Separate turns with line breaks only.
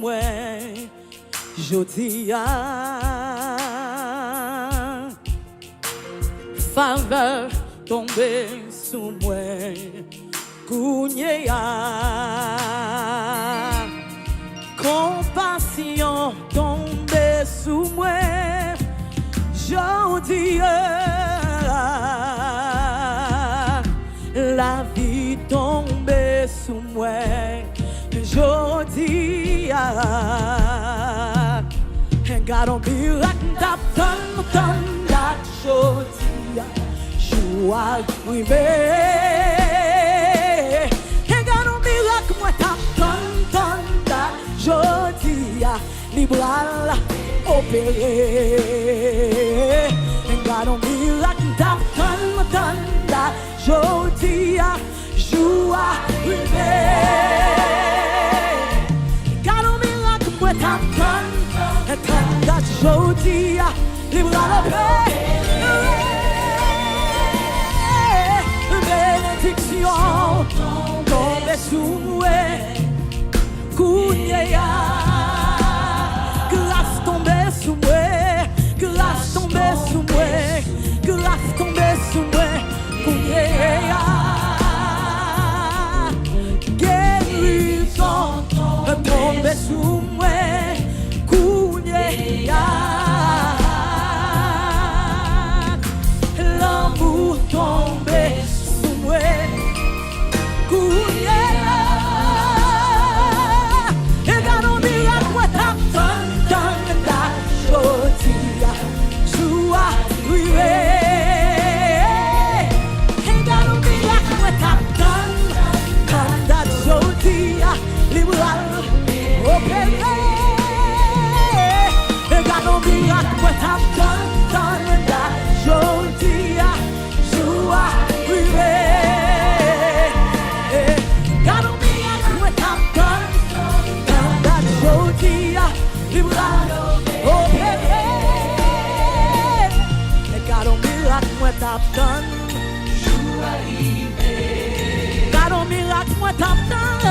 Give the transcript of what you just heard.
moi, jodi a faveur tomber sous moi, kounye a compassion tomber sous moi, jodi a la vie tomber sous moi, jodi a God on Mirak tap ton that jodi a joie rive. God on Mirak moi tap ton that jodi a libral opéré. God on Mirak tap ton that jodi a joie rive. God on Mirak moi tap ton that jodi a libral opéré. Bénédiction tombe sous moi, kounye a grâce tombe sous moi, grâce tombe sous moi, grâce tombe sous moi, kounye a guérison tombe sous moi, kounye a l'amour tombe sous moi, kounye a et God on Mirak moi tap ton da jodi a joie rive. Et God on Mirak moi tap ton da jodi a libral opéré. Et God on Mirak moi tap ton da jodi a joie rive. God on Mirak moi tap ton da jodi a libral opéré. Et God on Mirak moi tap ton joie rive. God on Mirak moi tap ton